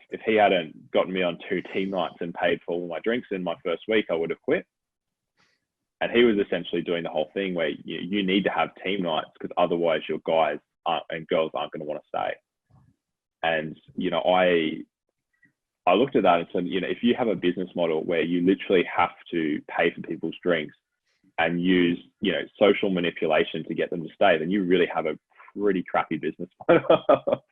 If he hadn't gotten me on 2 team nights and paid for all my drinks in my first week, I would have quit. And he was essentially doing the whole thing where you need to have team nights because otherwise your guys and girls aren't going to want to stay. And, I looked at that and said, if you have a business model where you literally have to pay for people's drinks and use, social manipulation to get them to stay, then you really have a pretty crappy business model.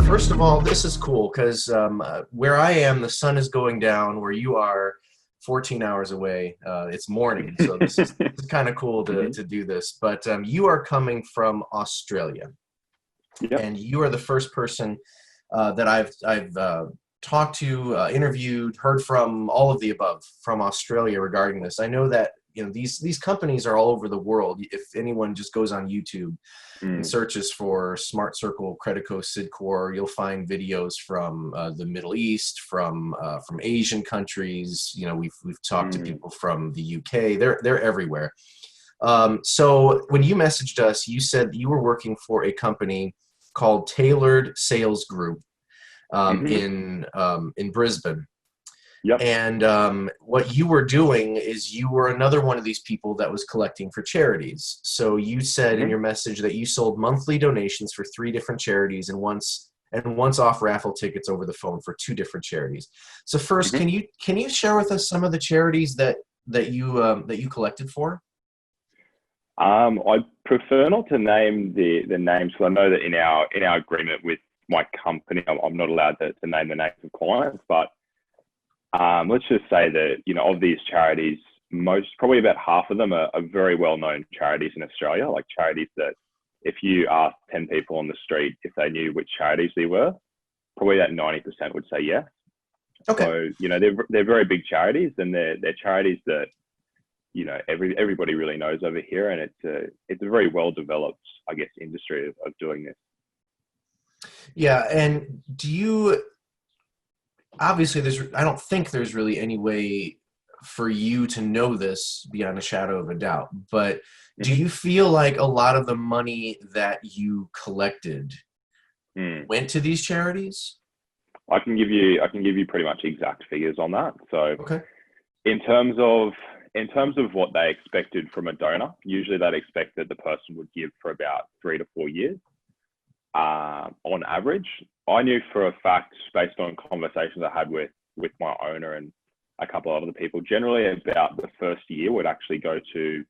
First of all, this is cool because where I am, the sun is going down. Where you are, 14 hours away. It's morning, so this is kind of cool to do this. But you are coming from Australia, and you are the first person that I've talked to, interviewed, heard from, all of the above from Australia regarding this. I know that these companies are all over the world. If anyone just goes on YouTube and searches for Smart Circle, Credico, Sidcore, you'll find videos from the Middle East, from Asian countries. We've talked to people from the UK. They're everywhere. So when you messaged us, you said you were working for a company called Tailored Sales Group in Brisbane. Yep. And what you were doing is you were another one of these people that was collecting for charities. So you said in your message that you sold monthly donations for 3 different charities and once off raffle tickets over the phone for 2 different charities. So first, can you share with us some of the charities that you collected for? I prefer not to name the names, because I know that in our agreement with my company, I'm not allowed to name the names of clients, but let's just say that, of these charities, probably about half of them are very well-known charities in Australia, like charities that if you asked 10 people on the street if they knew which charities they were, probably that 90% would say yes. Okay. So, they're very big charities, and they're charities that, everybody really knows over here, and it's a very well-developed, I guess, industry of doing this. Yeah, and obviously, I don't think there's really any way for you to know this beyond a shadow of a doubt, but do you feel like a lot of the money that you collected went to these charities? I can give you pretty much exact figures on that. So in terms of what they expected from a donor, usually they'd expect that the person would give for about 3 to 4 years. On average, I knew for a fact, based on conversations I had with my owner and a couple of other people, generally about the first year would actually go to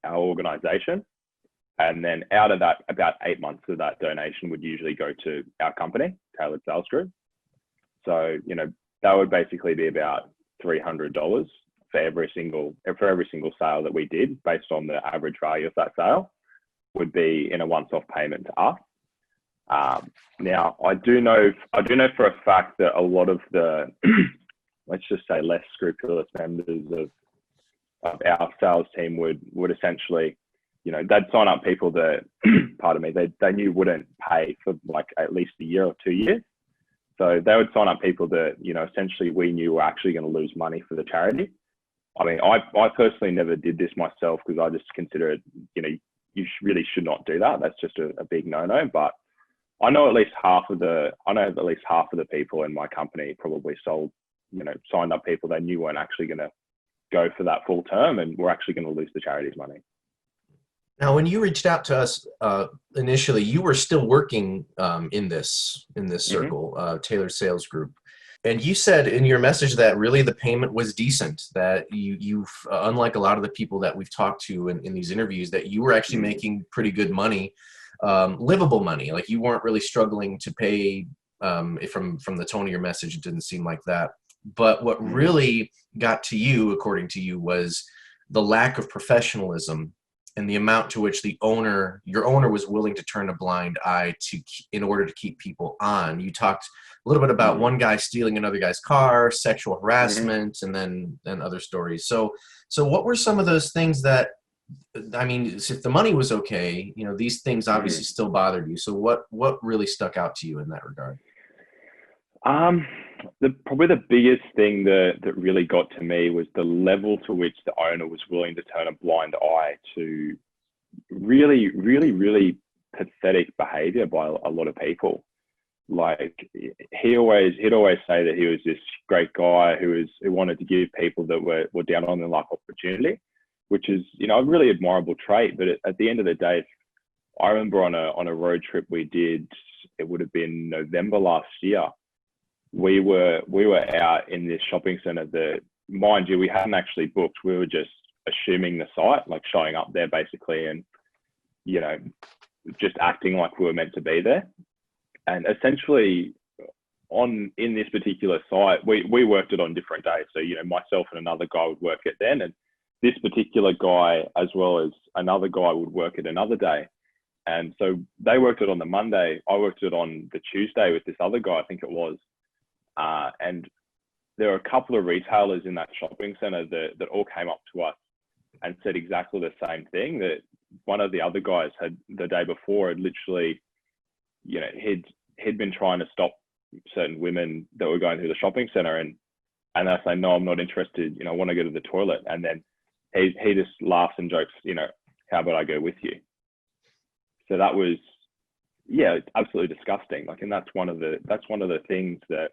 our organization. And then out of that, about 8 months of that donation would usually go to our company, Tailored Sales Group. So, that would basically be about $300 for every single sale that we did, based on the average value of that sale, would be in a once-off payment to us. Now, I do know for a fact that a lot of the, let's just say, less scrupulous members of our sales team would essentially, they'd sign up people that, pardon me, they knew wouldn't pay for like at least a year or 2 years. So they would sign up people that, essentially we knew were actually going to lose money for the charity. I mean, I personally never did this myself, because I just consider it, you really should not do that. That's just a big no-no. But I know at least half of the people in my company probably signed up people they knew weren't actually going to go for that full term and were actually going to lose the charity's money. Now, when you reached out to us initially, you were still working in this circle, Tailored Sales Group. And you said in your message that really the payment was decent, that you unlike a lot of the people that we've talked to in these interviews, that you were actually making pretty good money. Livable money, like you weren't really struggling to pay. From the tone of your message, it didn't seem like that. But what really got to you, according to you, was the lack of professionalism and the amount to which your owner was willing to turn a blind eye in order to keep people on. You talked a little bit about one guy stealing another guy's car, sexual harassment, and then other stories. So what were some of those things that, I mean, if the money was okay, these things obviously still bothered you. So what really stuck out to you in that regard? Probably the biggest thing that really got to me was the level to which the owner was willing to turn a blind eye to really, really, really pathetic behavior by a lot of people. Like he'd always say that he was this great guy who wanted to give people that were down on their luck opportunity, which is, a really admirable trait. But at the end of the day, I remember on a road trip we did, it would have been November last year. We were out in this shopping centre that, mind you, we hadn't actually booked. We were just assuming the site, like showing up there basically, and just acting like we were meant to be there. And essentially, in this particular site, we worked it on different days. So myself and another guy would work it then, and this particular guy, as well as another guy, would work it another day. And so they worked it on the Monday. I worked it on the Tuesday with this other guy, I think it was. And there were a couple of retailers in that shopping centre that all came up to us and said exactly the same thing, that one of the other guys had the day before had literally, he'd been trying to stop certain women that were going through the shopping centre, and they say, no, I'm not interested. I want to go to the toilet. And then he just laughs and jokes, how about I go with you? So that was, it's absolutely disgusting. Like, and that's one of the things that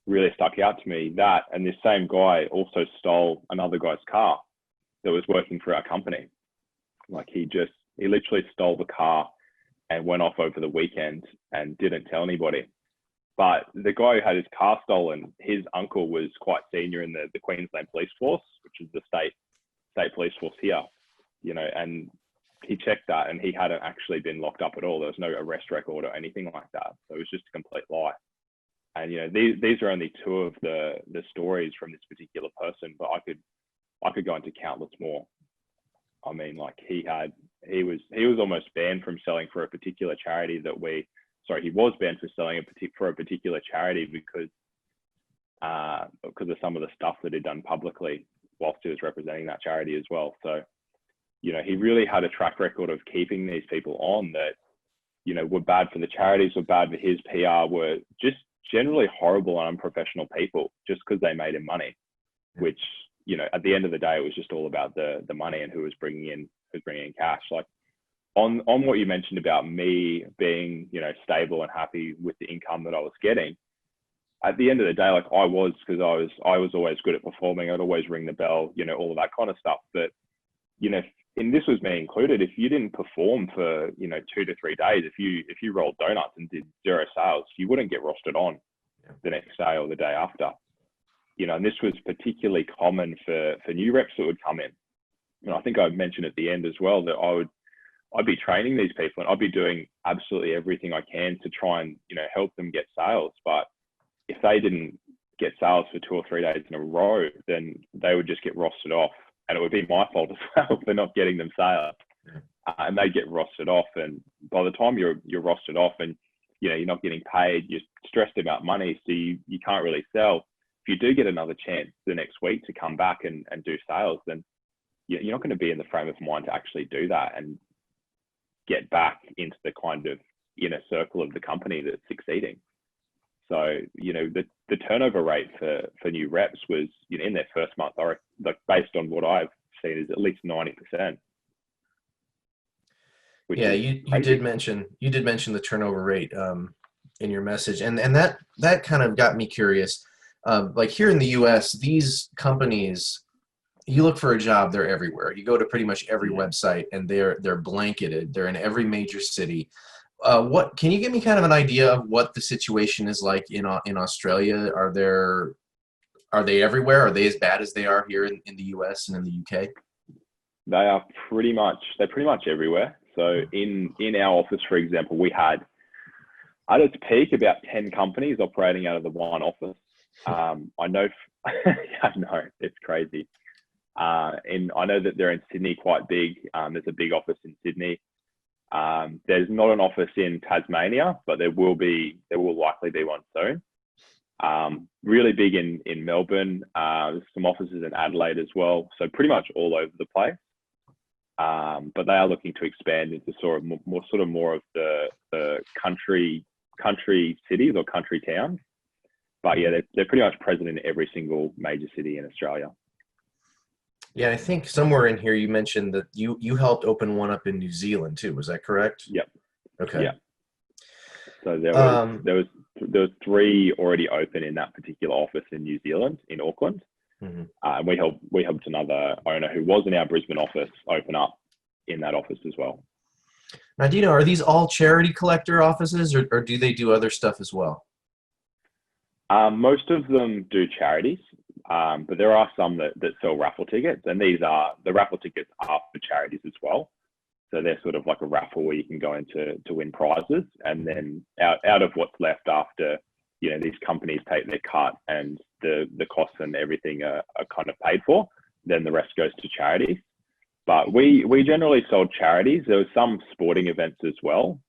really stuck out to me. That, and this same guy also stole another guy's car that was working for our company. Like he literally stole the car and went off over the weekend and didn't tell anybody. But the guy who had his car stolen, his uncle was quite senior in the Queensland police force, which is the state police force here, and he checked that and he hadn't actually been locked up at all. There was no arrest record or anything like that. So it was just a complete lie. And, these are only two of the stories from this particular person, but I could go into countless more. I mean, like he was almost banned from selling for a particular charity he was banned for selling for a particular charity because of some of the stuff that he'd done publicly whilst he was representing that charity as well. So, he really had a track record of keeping these people on that, were bad for the charities, were bad for his PR, were just generally horrible and unprofessional people just because they made him money, which, at the end of the day, it was just all about the money and who was bringing in cash. Like on what you mentioned about me being, stable and happy with the income that I was getting, at the end of the day, like because I was always good at performing. I'd always ring the bell, all of that kind of stuff. But, and this was me included, if you didn't perform for, 2 to 3 days, if you rolled donuts and did 0 sales, you wouldn't get rostered on the next day or the day after. And this was particularly common for new reps that would come in. And I think I mentioned at the end as well that I'd be training these people and I'd be doing absolutely everything I can to try and, help them get sales. But if they didn't get sales for 2 or 3 days in a row, then they would just get rostered off. And it would be my fault as well for not getting them sales. And they get rostered off. And by the time you're rostered off and, you're not getting paid, you're stressed about money, so you can't really sell. If you do get another chance the next week to come back and do sales, then you're not going to be in the frame of mind to actually do that and get back into the kind of inner circle of the company that's succeeding. So, the turnover rate for new reps was, in their first month, like based on what I've seen, is at least 90%. Yeah, you did mention the turnover rate in your message, and that kind of got me curious. Like here in the U.S., these companies, you look for a job, they're everywhere. You go to pretty much every website, and they're blanketed. They're in every major city. What can you give me kind of an idea of what the situation is like in Australia? Are they everywhere? Are they as bad as they are here in the US and in the UK? They're pretty much everywhere. So in our office, for example, we had at its peak about 10 companies operating out of the one office. I know, I know it's crazy. And I know that they're in Sydney quite big. There's a big office in Sydney. There's not an office in Tasmania, but there will likely be one soon. Really big in Melbourne. There's some offices in Adelaide as well. So pretty much all over the place. But they are looking to expand into sort of more of the country cities or country towns. But yeah, they're pretty much present in every single major city in Australia. Yeah, I think somewhere in here you mentioned that you helped open one up in New Zealand too. Was that correct? Yep. Okay. Yeah. So there was 3 already open in that particular office in New Zealand, in Auckland. And we helped another owner who was in our Brisbane office open up in that office as well. Now, do you know, are these all charity collector offices, or do they do other stuff as well? Most of them do charities, but there are some that sell raffle tickets, and the raffle tickets are for charities as well. So they're sort of like a raffle where you can go in to win prizes, and then out of what's left after, you know, these companies take their cut and the costs and everything are kind of paid for, then the rest goes to charities. But we generally sold charities. There was some sporting events as well,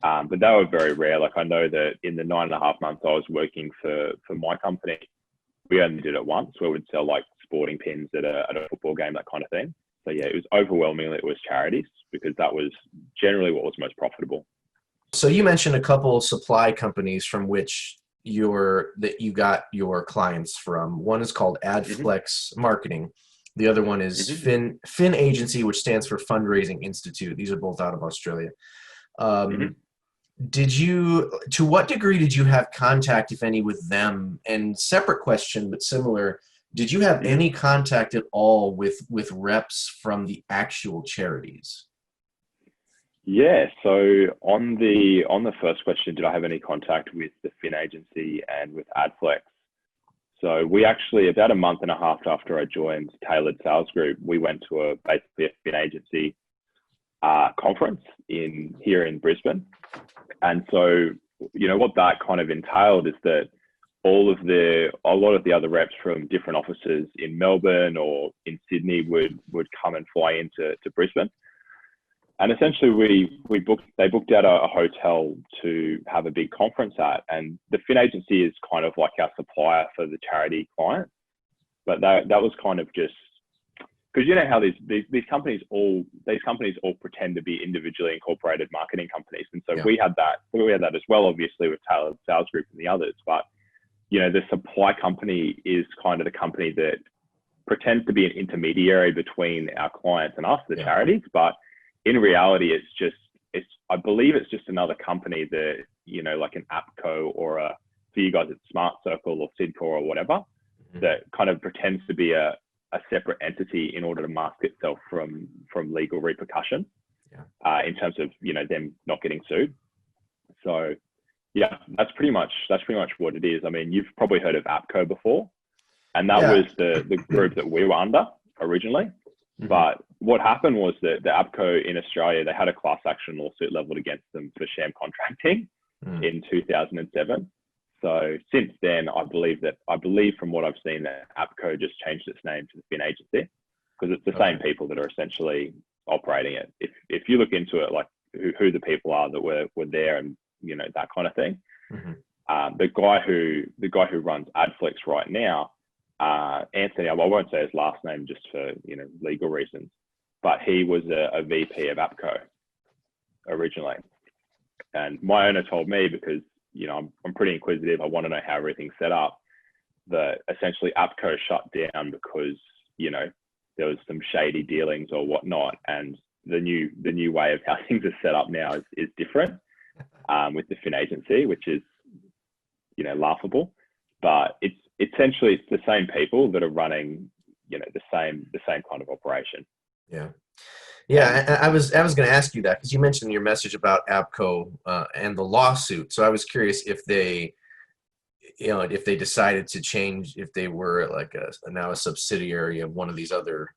but they were very rare. Like, I know that in the 9.5 months I was working for my company, we only did it once, where we'd sell like sporting pins at a football game, that kind of thing. So yeah, it was overwhelmingly, it was charities, because that was generally what was most profitable. So you mentioned a couple supply companies from which you got your clients from. One is called Adflex Marketing. The other one is Fin Agency, which stands for Fundraising Institute. These are both out of Australia. To what degree did you have contact, if any, with them? And separate question, but similar, did you have any contact at all with reps from the actual charities? Yeah, so on the first question, did I have any contact with the Fin Agency and with Adflex? So we actually, about a month and a half after I joined Tailored Sales Group, we went to basically a Fin Agency conference here in Brisbane. And so, you know, what that kind of entailed is that a lot of the other reps from different offices in Melbourne or in Sydney would come and fly into Brisbane. And essentially they booked out a hotel to have a big conference at, and the Fin Agency is kind of like our supplier for the charity clients. But that was kind of just because, you know, how these companies all pretend to be individually incorporated marketing companies. And so we had that as well, obviously, with Tailored Sales Group and the others. But, you know, the supply company is kind of the company that pretends to be an intermediary between our clients and us, the charities. But in reality, I believe it's just another company that, you know, like an Appco or for you guys, it's Smart Circle or Sidco or whatever, that kind of pretends to be a separate entity in order to mask itself from legal repercussion, in terms of, you know, them not getting sued. So yeah, that's pretty much what it is. I mean, you've probably heard of Appco before, and that was the group that we were under originally. But what happened was that the Appco in Australia, they had a class action lawsuit leveled against them for sham contracting in 2007. So since then, I believe from what I've seen, that Appco just changed its name to the Fin Agency, because it's the same people that are essentially operating it. If you look into it, like who the people are that were there, and, you know, that kind of thing. The guy who runs Adflex right now, Anthony, I won't say his last name just for, you know, legal reasons, but he was a VP of Appco originally. And my owner told me, because, you know, I'm pretty inquisitive, I want to know how everything's set up, that essentially Appco shut down because, you know, there was some shady dealings or whatnot, and the new way of how things are set up now is different, with the Fin Agency, which is, you know, laughable. But it's essentially the same people that are running, you know, the same kind of operation. Yeah, I was going to ask you that, because you mentioned in your message about Appco and the lawsuit. So I was curious if they decided to change, if they were like now a subsidiary of one of these other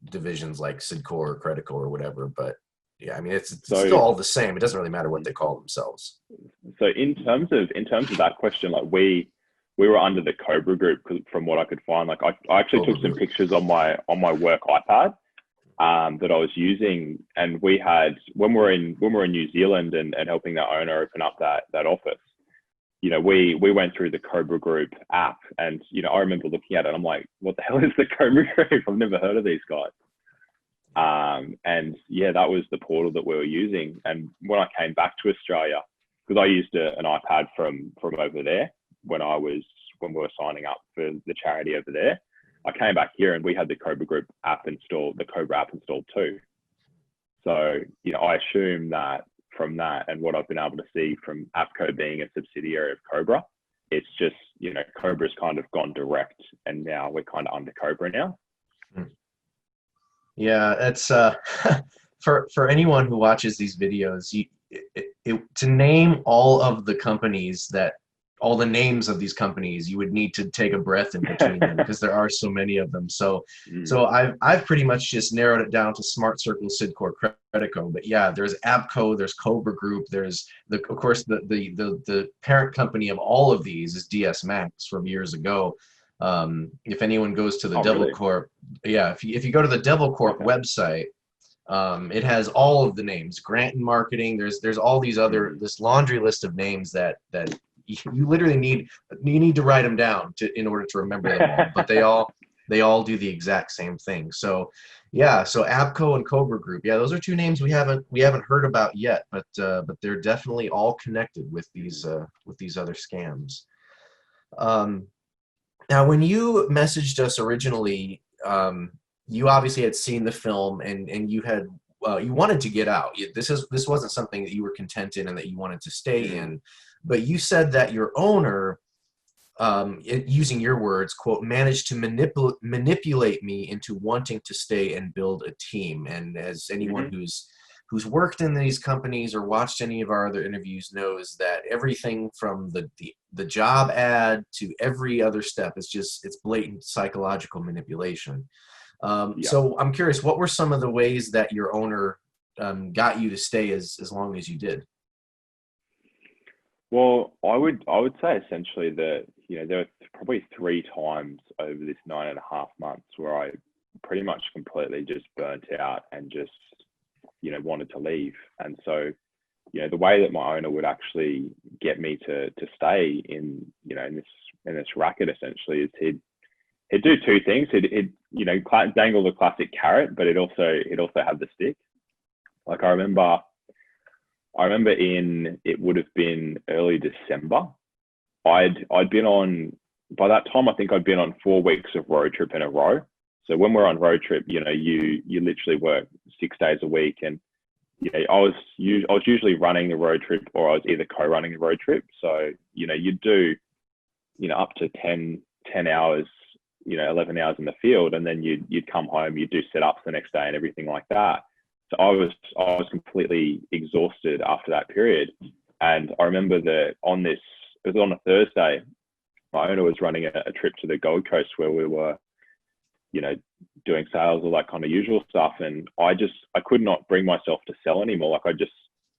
divisions like Sidco or Credico or whatever. But yeah, I mean, it's still all the same. It doesn't really matter what they call themselves. So in terms of that question, like we were under the Cobra Group, from what I could find. Like I actually took some pictures on my work iPad that I was using, and we had, when we're in New Zealand and helping that owner open up that office, you know, we went through the Cobra Group app, and, you know, I remember looking at it, I'm like, what the hell is the Cobra Group? I've never heard of these guys. And yeah, that was the portal that we were using. And when I came back to Australia, because I used an iPad from over there when we were signing up for the charity over there. I came back here and we had the Cobra Group app installed, the Cobra app installed too. So, you know, I assume that from that and what I've been able to see from Appco being a subsidiary of Cobra, it's just, you know, Cobra's kind of gone direct and now we're kind of under Cobra now. Yeah, it's for anyone who watches these videos, to name all of the companies all the names of these companies, you would need to take a breath in between them because there are so many of them. So I've pretty much just narrowed it down to Smart Circle, Sidcorp, Credico. But yeah, there's Appco, there's Cobra Group, there's of course the parent company of all of these is DS Max from years ago. If anyone goes to the Devil really? Corp, yeah, if you go to the Devil Corp website, it has all of the names. Grant and Marketing. There's all these other this laundry list of names that you literally need to write them down in order to remember them all. But they all do the exact same thing. So yeah, so Appco and Cobra Group. Yeah, those are two names we haven't heard about yet, but they're definitely all connected with these other scams. Now, when you messaged us originally, you obviously had seen the film and you had you wanted to get out. This wasn't something that you were content in and that you wanted to stay in. But you said that your owner, using your words, quote, managed to manipulate me into wanting to stay and build a team. And as anyone who's worked in these companies or watched any of our other interviews knows that everything from the job ad to every other step is it's blatant psychological manipulation. So I'm curious, what were some of the ways that your owner got you to stay as long as you did? Well, I would say essentially that, you know, there were probably 3 times over this 9.5 months where I pretty much completely just burnt out and just, you know, wanted to leave. And so, you know, the way that my owner would actually get me to stay in, you know, in this racket essentially is he'd do 2 things. He'd you know, dangle the classic carrot, but he'd also have the stick. Like I remember it would have been early December. I'd been on, by that time, I think I'd been on 4 weeks of road trip in a row. So when we're on road trip, you know, you literally work 6 days a week. And, you know, I was usually running the road trip or I was either co-running the road trip. So, you know, you'd do, you know, up to 10 hours, you know, 11 hours in the field. And then you'd come home, you'd do setups the next day and everything like that. So I was completely exhausted after that period. And I remember that it was on a Thursday, my owner was running a trip to the Gold Coast where we were, you know, doing sales, all that kind of usual stuff. And I could not bring myself to sell anymore. Like I just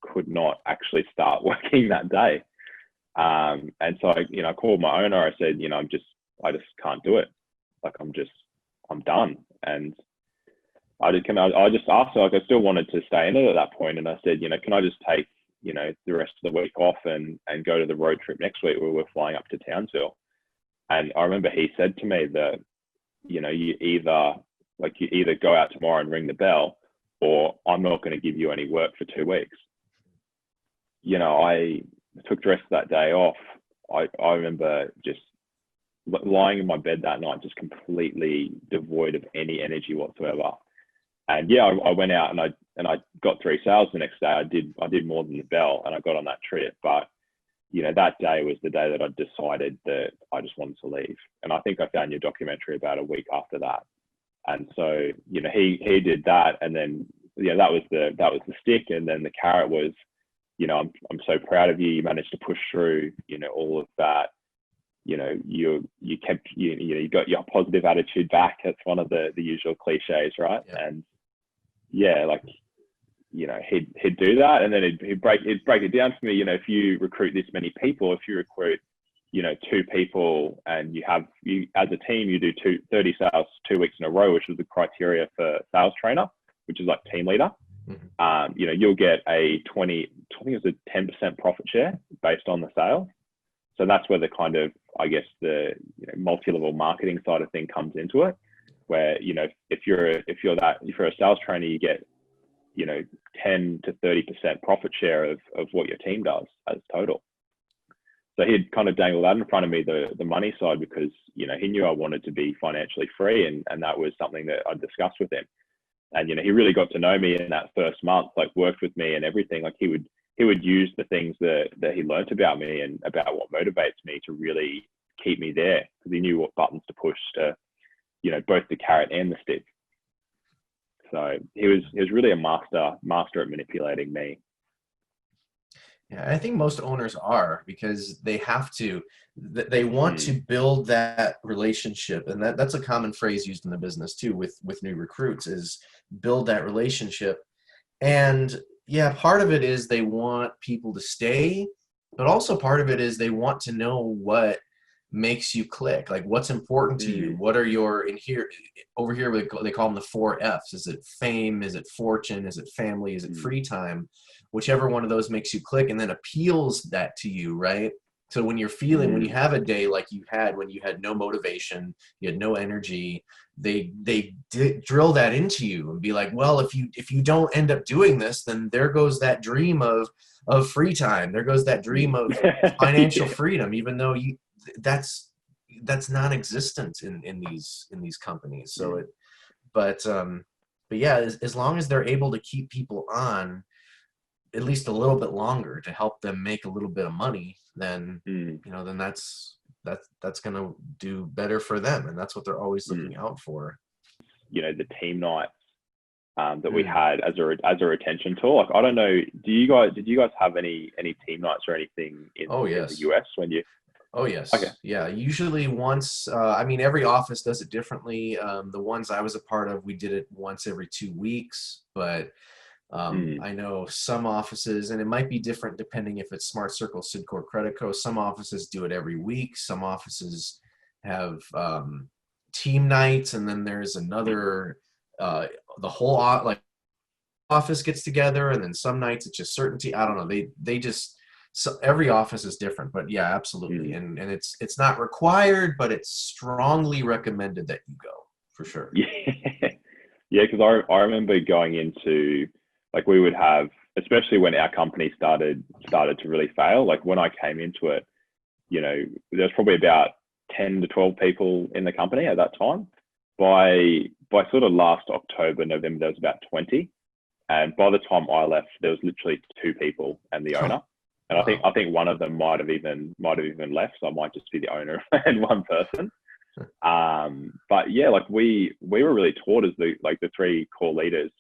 could not actually start working that day. And so I called my owner. I said, you know, I just can't do it. Like I'm done. And I just asked her, like, I still wanted to stay in it at that point. And I said, you know, can I just take, you know, the rest of the week off and go to the road trip next week where we're flying up to Townsville? And I remember he said to me that, you know, you either go out tomorrow and ring the bell, or I'm not going to give you any work for 2 weeks. You know, I took the rest of that day off. I remember just lying in my bed that night, just completely devoid of any energy whatsoever. And yeah, I went out and I got 3 sales the next day. I did more than the bell, and I got on that trip. But you know, that day was the day that I decided that I just wanted to leave. And I think I found your documentary about a week after that. And so, you know, he did that, and then that was the stick, and then the carrot was, you know, I'm so proud of you. You managed to push through, you know, all of that. You know, you kept you got your positive attitude back. That's one of the usual cliches, right? Yeah. And yeah, like, you know, he'd do that, and then he'd break it down for me. You know, if you recruit this many people, if you recruit, you know, 2 people, and you as a team, you do 30 sales 2 weeks in a row, which was the criteria for sales trainer, which is like team leader. Mm-hmm. You know, you'll get a 10% profit share based on the sales. So that's where the kind of, I guess, the, you know, multi-level marketing side of thing comes into it, where, you know, if you're a sales trainer, you get 10 to 30% profit share of what your team does as total. So he'd kind of dangle that in front of me, the money side, because, he knew I wanted to be financially free. And that was something that I discussed with him. And, he really got to know me in that first month, like worked with me and everything. Like he would use the things that he learned about me and about what motivates me to really keep me there, because he knew what buttons to push to, both the carrot and the stick. So he was really a master at manipulating me. Yeah, I think most owners are, because they have to. They want to build that relationship, and that's a common phrase used in the business too with new recruits, is build that relationship. And yeah, part of it is they want people to stay, but also part of it is they want to know what makes you click, like what's important to you. What are your over here they call them the 4 F's. Is it fame? Is it fortune? Is it family? Is it free time? Whichever one of those makes you click and then appeals that to you, right? So when you're feeling, when you have a day like you had, when you had no motivation, you had no energy, they drill that into you and be like, well, if you don't end up doing this, then there goes that dream of free time. There goes that dream of financial freedom, even though that's non-existent in these companies. So but yeah, as long as they're able to keep people on at least a little bit longer to help them make a little bit of money, then then that's going to do better for them, and that's what they're always looking out for. The team nights that we had as a retention tool. Like, I don't know, did you guys have any team nights or anything in the US when you? Oh, yes. Okay. Yeah, usually once. Every office does it differently. The ones I was a part of, we did it once every 2 weeks, but I know some offices, and it might be different depending if it's Smart Circle, Sidcore, Creditco. Some offices do it every week. Some offices have team nights, and then there's another, the whole office gets together, and then some nights it's just certainty. I don't know. They just. So every office is different, but yeah, absolutely. And it's not required, but it's strongly recommended that you go, for sure. Yeah, because I remember going into, like, we would have, especially when our company started to really fail, like when I came into it, there's probably about 10 to 12 people in the company at that time. By sort of last October, November, there was about 20. And by the time I left, there was literally 2 people and the owner. And I think one of them might have even left, so I might just be the owner and one person. But yeah, like we were really taught as the 3 core leaders.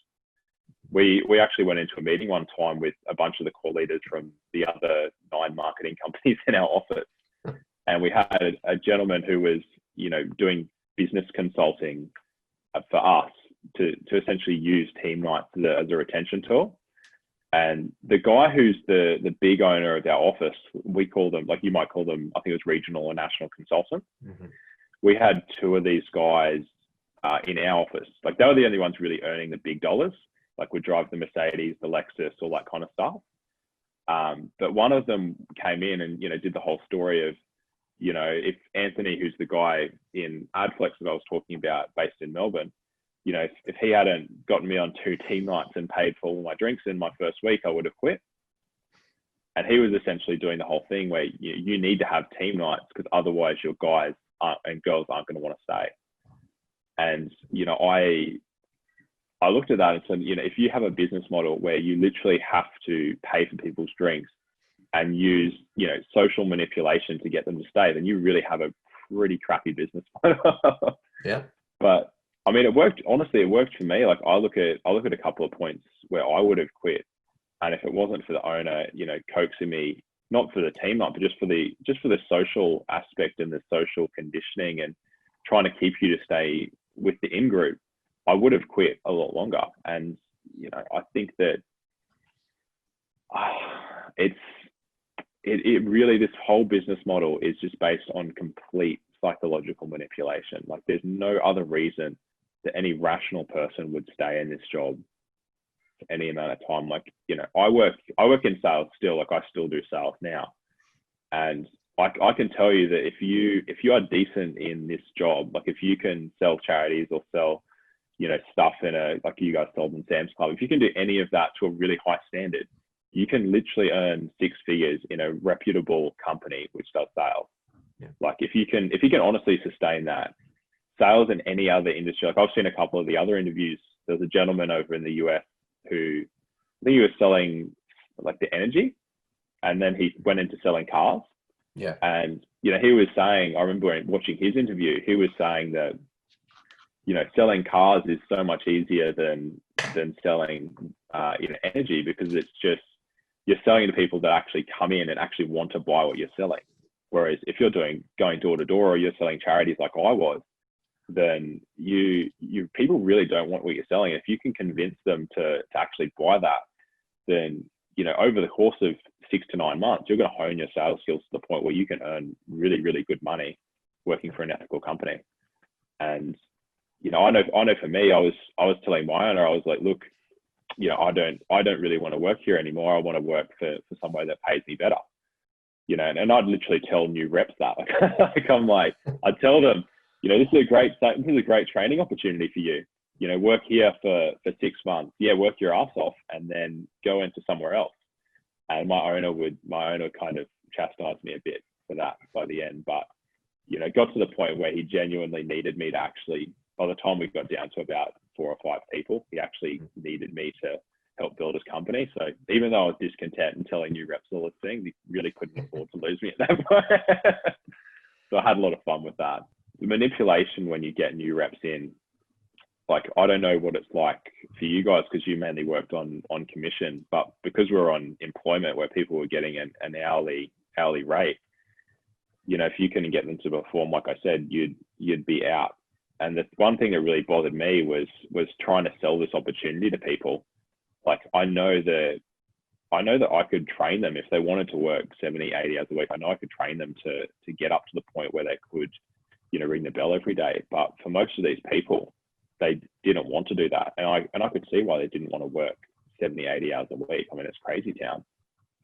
We actually went into a meeting one time with a bunch of the core leaders from the other 9 marketing companies in our office, and we had a gentleman who was doing business consulting for us to essentially use team nights as a retention tool. And the guy who's the big owner of our office, we call them, like you might call them, I think it was regional or national consultant. We had 2 of these guys in our office. Like, they were the only ones really earning the big dollars. Like, would drive the Mercedes, the Lexus, all that kind of stuff. But one of them came in and, did the whole story of, if Anthony, who's the guy in Adflex that I was talking about based in Melbourne, if he hadn't gotten me on 2 team nights and paid for all my drinks in my first week, I would have quit. And he was essentially doing the whole thing where you need to have team nights, because otherwise your guys and girls aren't going to want to stay. And, I looked at that and said, if you have a business model where you literally have to pay for people's drinks and use, social manipulation to get them to stay, then you really have a pretty crappy business model. Yeah. But it worked. Honestly, it worked for me. Like, I look at a couple of points where I would have quit, and if it wasn't for the owner, coaxing me, not for the team night, but just for the social aspect and the social conditioning and trying to keep you to stay with the in group, I would have quit a lot longer. And I think that it really, this whole business model is just based on complete psychological manipulation. Like, there's no other reason that any rational person would stay in this job for any amount of time. Like, I work in sales still. Like, I still do sales now, and I can tell you that if you are decent in this job, like if you can sell charities or sell stuff in like you guys sold in Sam's Club, if you can do any of that to a really high standard, you can literally earn 6 figures in a reputable company which does sales. Yeah. Like if you can honestly sustain that, sales in any other industry, like I've seen a couple of the other interviews. There's a gentleman over in the US who, I think he was selling like the energy, and then he went into selling cars. Yeah. And, he was saying, I remember watching his interview, he was saying that, selling cars is so much easier than selling, energy, because it's just, you're selling to people that actually come in and actually want to buy what you're selling. Whereas if you're going door to door, or you're selling charities like I was, then you people really don't want what you're selling. If you can convince them to actually buy that, then, over the course of 6 to 9 months, you're going to hone your sales skills to the point where you can earn really, really good money working for an ethical company. And, I know for me, I was telling my owner, I was like, look, I don't really want to work here anymore. I want to work for somewhere that pays me better, and I'd literally tell new reps that, I'd tell them, this is a great training opportunity for you. Work here for 6 months. Yeah, work your ass off, and then go into somewhere else. And my owner kind of chastised me a bit for that by the end, but got to the point where he genuinely needed me to actually, by the time we got down to about 4 or 5 people, he actually needed me to help build his company. So even though I was discontent and telling new reps all this thing, he really couldn't afford to lose me at that point. So I had a lot of fun with that. The manipulation when you get new reps in, like, I don't know what it's like for you guys, because you mainly worked on commission, but because we're on employment where people were getting an hourly rate, if you couldn't get them to perform, like I said, you'd be out. And the one thing that really bothered me was trying to sell this opportunity to people. Like, I know that I could train them if they wanted to work 70, 80 hours a week. I know I could train them to get up to the point where they could, ring the bell every day. But for most of these people, they didn't want to do that. And I could see why they didn't want to work 70, 80 hours a week. I mean, it's crazy town.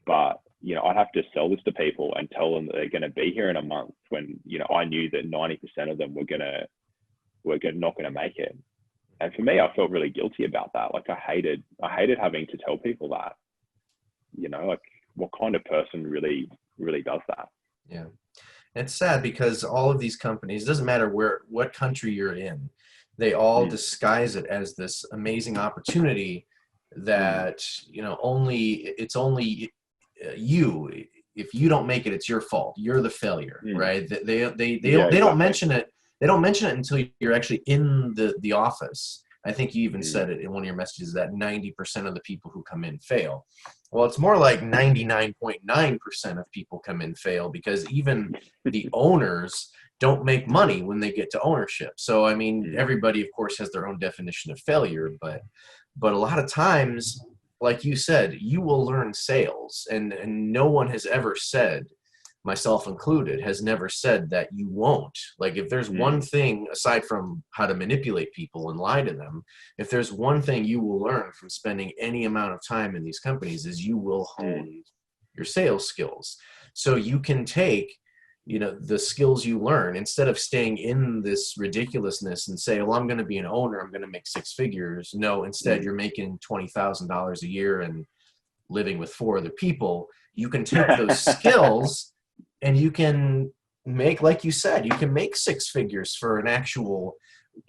But, I'd have to sell this to people and tell them that they're going to be here in a month when, I knew that 90% of them were not going to make it. And for me, I felt really guilty about that. Like, I hated having to tell people that, like, what kind of person really, really does that? Yeah. It's sad because all of these companies, it doesn't matter what country you're in, they all disguise it as this amazing opportunity that, it's only you. If you don't make it, it's your fault. You're the failure, right? They don't mention it. They don't mention it until you're actually in the office. I think you even said it in one of your messages that 90% of the people who come in fail. Well, it's more like 99.9% of people come in fail, because even the owners don't make money when they get to ownership. So, I mean, everybody, of course, has their own definition of failure, but a lot of times, like you said, you will learn sales, and no one has ever said, myself included, has never said that you won't. Like, if there's one thing, aside from how to manipulate people and lie to them, if there's one thing you will learn from spending any amount of time in these companies, is you will hone your sales skills. So you can take, the skills you learn, instead of staying in this ridiculousness and say, well, I'm going to be an owner, I'm going to make 6 figures. No, instead you're making $20,000 a year and living with 4 other people. You can take those skills and you can make, like you said, you can make 6 figures for an actual,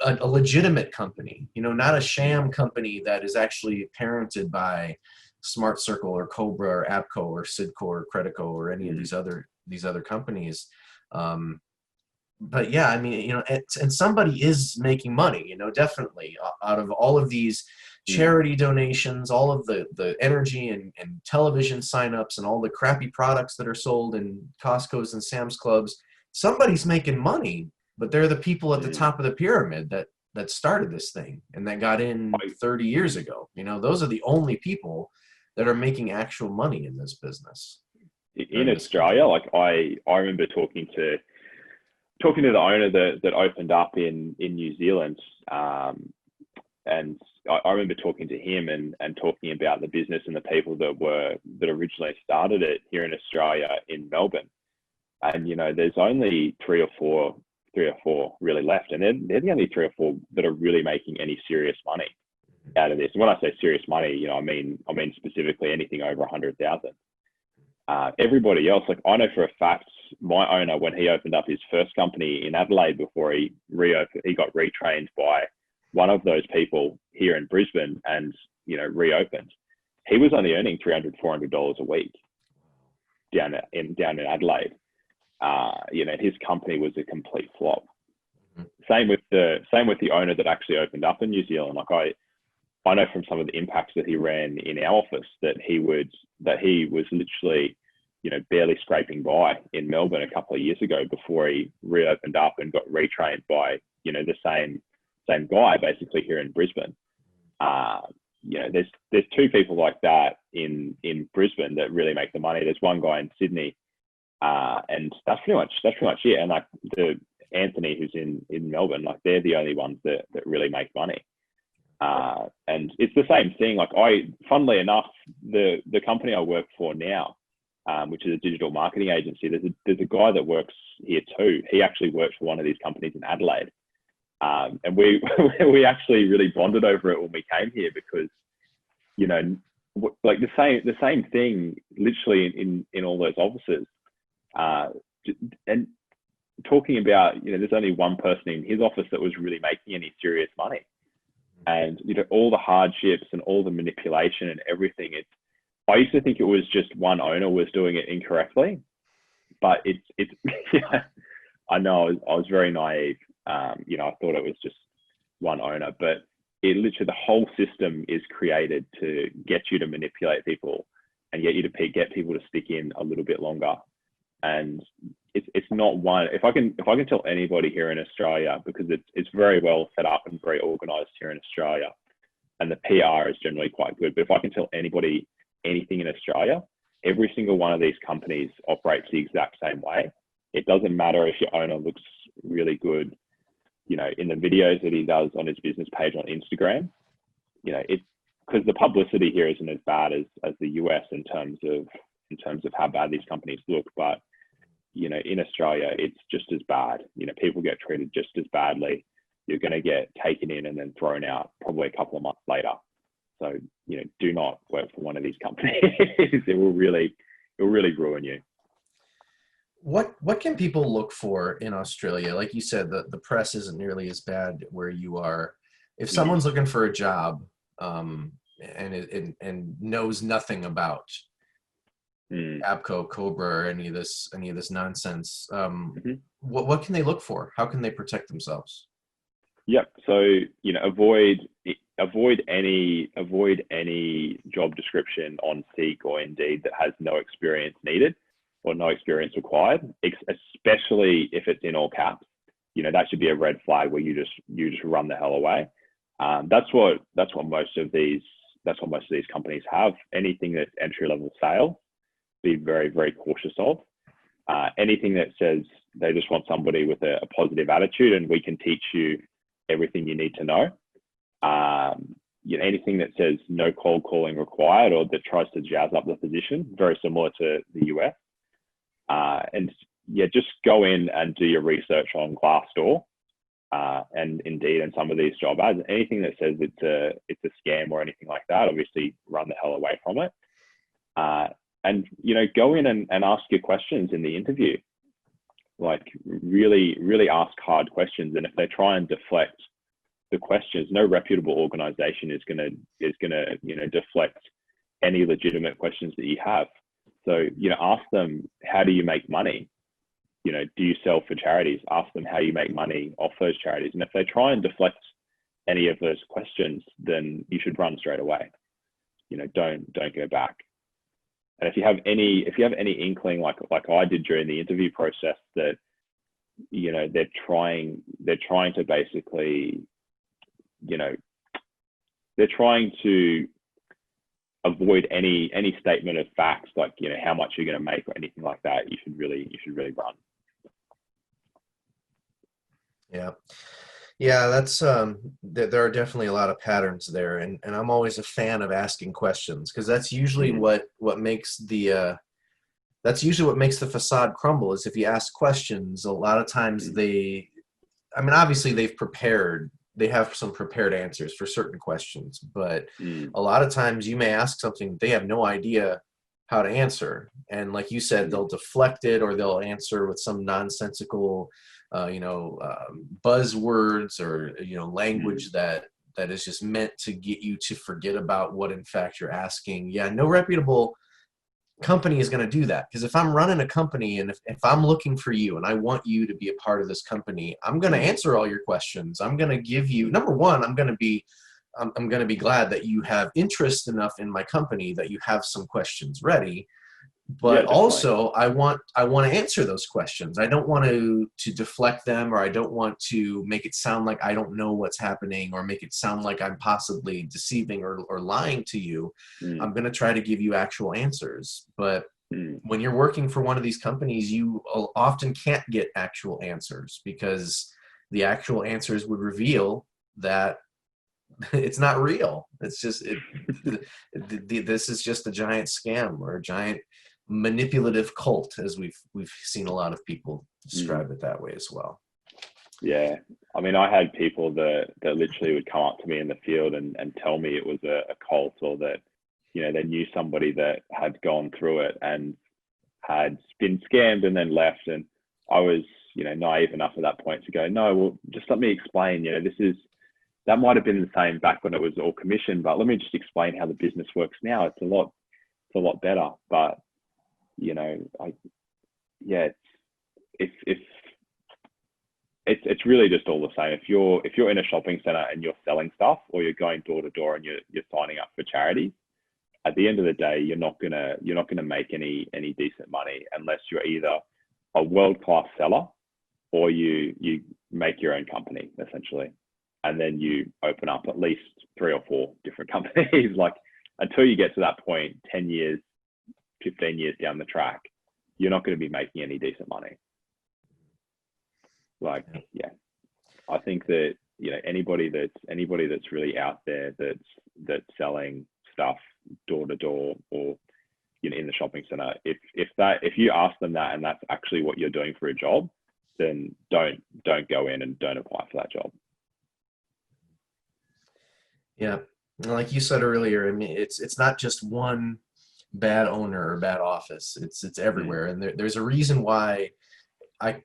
a legitimate company, not a sham company that is actually parented by Smart Circle or Cobra or Appco or Sidco or Credico or any of these other companies. But yeah, I mean, and somebody is making money, definitely out of all of these charity donations, all of the energy and television signups and all the crappy products that are sold in Costco's and Sam's Clubs. Somebody's making money, but they're the people at the top of the pyramid that started this thing and that got in 30 years ago. Those are the only people that are making actual money in this business. In Australia, like I remember talking to the owner that opened up in New Zealand, and I remember talking to him and talking about the business and the people that originally started it here in Australia in Melbourne. And there's only 3 or 4 three or four really left, and they're the only three or four that are really making any serious money out of this. And when I say serious money, you know, I mean specifically anything over 100,000. Everybody else, like I know for a fact, my owner, when he opened up his first company in Adelaide before he got retrained by one of those people here in Brisbane and, you know, reopened, he was only earning $300, $400 a week down in Adelaide. You know, his company was a complete flop. Same with the owner that actually opened up in New Zealand. Like I know from some of the impacts that he ran in our office that he was literally, you know, barely scraping by in Melbourne a couple of years ago before he reopened up and got retrained by, you know, the same guy basically here in Brisbane. You know, there's two people like that in Brisbane that really make the money. There's one guy in Sydney, and that's pretty much it. And like the Anthony who's in Melbourne, like they're the only ones that really make money. And it's the same thing. Like funnily enough, the company I work for now, which is a digital marketing agency, there's a guy that works here too. He actually works for one of these companies in Adelaide. And we actually really bonded over it when we came here because, you know, like the same thing literally in all those offices. And talking about, you know, there's only one person in his office that was really making any serious money. And, you know, all the hardships and all the manipulation and everything, I used to think it was just one owner was doing it incorrectly, but it's yeah, I know I was very naive. You know, I thought it was just one owner, but it literally, the whole system is created to get you to manipulate people and get you to get people to stick in a little bit longer. And it's not one, if I can tell anybody here in Australia, because it's very well set up and very organized here in Australia, and the PR is generally quite good. But if I can tell anybody anything in Australia, every single one of these companies operates the exact same way. It doesn't matter if your owner looks really good, you know, in the videos that he does on his business page on Instagram. You know, it's because the publicity here isn't as bad as the US in terms of how bad these companies look, but you know, in Australia, it's just as bad. You know, people get treated just as badly. You're going to get taken in and then thrown out probably a couple of months later. So, you know, do not work for one of these companies. It will really ruin you. What can people look for in Australia? Like you said, the press isn't nearly as bad where you are. If someone's looking for a job and knows nothing about Appco, Cobra, or any of this nonsense, what can they look for? How can they protect themselves? Yep. So, you know, avoid any job description on Seek or Indeed that has no experience needed or no experience required, especially if it's in all caps. You know, that should be a red flag where you just run the hell away. That's what most of these companies have. Anything that's entry level sales, be very, very cautious of. Anything that says they just want somebody with a positive attitude and we can teach you everything you need to know. You know, anything that says no cold calling required or that tries to jazz up the position, very similar to the US. And yeah, just go in and do your research on Glassdoor and Indeed and some of these job ads. Anything that says it's a scam or anything like that, obviously run the hell away from it. And, you know, go in and ask your questions in the interview. Like really, really ask hard questions. And if they try and deflect the questions, no reputable organization is gonna, you know, deflect any legitimate questions that you have. So, you know, ask them, how do you make money? You know, do you sell for charities? Ask them how you make money off those charities. And if they try and deflect any of those questions, then you should run straight away. You know, don't go back. And if you have any inkling, like I did during the interview process, that, you know, they're trying to basically, you know, they're trying to avoid any statement of facts, like, you know, how much you're going to make or anything like that, you should really run. Yeah, that's there are definitely a lot of patterns there, and I'm always a fan of asking questions, because that's usually what makes the facade crumble. Is if you ask questions, a lot of times they I mean, obviously they have some prepared answers for certain questions, but a lot of times you may ask something they have no idea how to answer. And like you said, they'll deflect it, or they'll answer with some nonsensical, buzzwords, or, language that is just meant to get you to forget about what in fact you're asking. Yeah, no reputable company is going to do that, because if I'm running a company and if I'm looking for you and I want you to be a part of this company, I'm going to answer all your questions. I'm going to give you, number one, I'm going to be glad that you have interest enough in my company that you have some questions ready. But also I want to answer those questions. I don't want to deflect them, or I don't want to make it sound like I don't know what's happening, or make it sound like I'm possibly deceiving or lying to you. I'm going to try to give you actual answers. But when you're working for one of these companies, you often can't get actual answers, because the actual answers would reveal that it's not real. It's just this is just a giant scam, or a giant manipulative cult, as we've seen a lot of people describe it that way as well. Yeah, I mean, I had people that literally would come up to me in the field and tell me it was a cult, or that they knew somebody that had gone through it and had been scammed and then left. And I was naive enough at that point to go, no, well, just let me explain. That might have been the same back when it was all commission, but let me just explain how the business works now. It's a lot better. But it's really just all the same. If you're in a shopping center and you're selling stuff, or you're going door to door and you're signing up for charities, at the end of the day, you're not gonna make any decent money unless you're either a world-class seller, or you make your own company essentially, and then you open up at least 3 or 4 different companies. Like, until you get to that point, 10 years, 15 years down the track, you're not going to be making any decent money. Like, yeah, I think that anybody that's really out there that's selling stuff door to door, or in the shopping center, if you ask them that and that's actually what you're doing for a job, then don't go in and don't apply for that job. Yeah, like you said earlier, I mean, it's not just one bad owner or bad office. It's everywhere, and there's a reason why I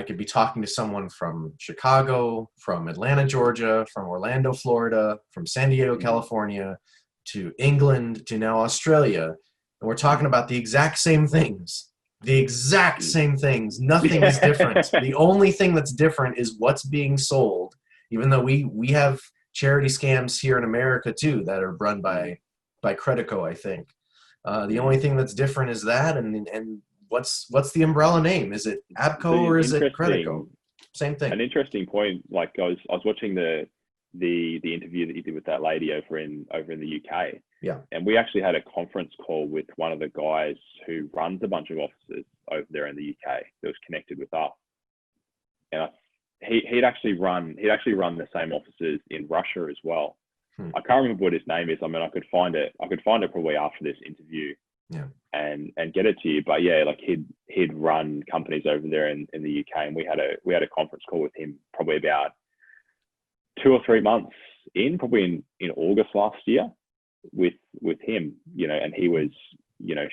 could be talking to someone from Chicago, from Atlanta, Georgia, from Orlando, Florida, from San Diego, California, to England, to now Australia, and we're talking about the exact same things. The exact same things. Nothing is different. The only thing that's different is what's being sold, even though we have charity scams here in America too that are run by Credico, I think. The only thing that's different is that, and what's the umbrella name? Is it Appco or is it Credico? Same thing. An interesting point. Like, I was watching the interview that you did with that lady over in the UK. Yeah. And we actually had a conference call with one of the guys who runs a bunch of offices over there in the UK that was connected with us. And he'd actually run the same offices in Russia as well. I can't remember what his name is. I mean, I could find it probably after this interview. Yeah. And get it to you. But yeah, like he'd run companies over there in the UK, and we had a conference call with him probably about 2 or 3 months in, probably in August last year, with him, and he was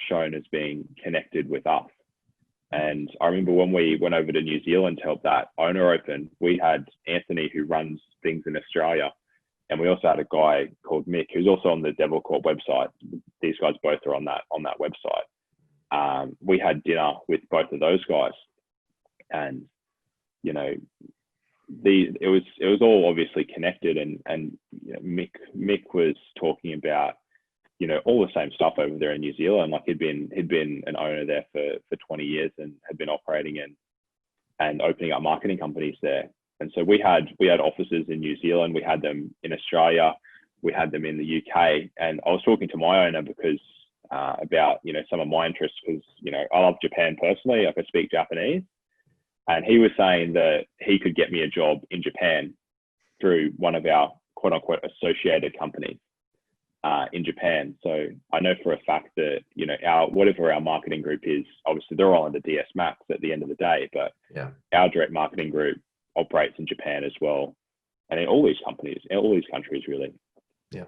shown as being connected with us. And I remember when we went over to New Zealand to help that owner open, we had Anthony, who runs things in Australia, and we also had a guy called Mick, who's also on the Devil Corp website. These guys both are on that website. We had dinner with both of those guys, and it was all obviously connected. And Mick was talking about all the same stuff over there in New Zealand. Like, he'd been an owner there for 20 years and had been operating and opening up marketing companies there. And so we had offices in New Zealand, we had them in Australia, we had them in the UK. And I was talking to my owner because about some of my interests, because I love Japan personally. I could speak Japanese, and he was saying that he could get me a job in Japan through one of our quote unquote associated companies in Japan. So I know for a fact that whatever our marketing group is, obviously they're all under DS Max at the end of the day, but our direct marketing group operates in Japan as well, and in all these companies, in all these countries, really. Yeah.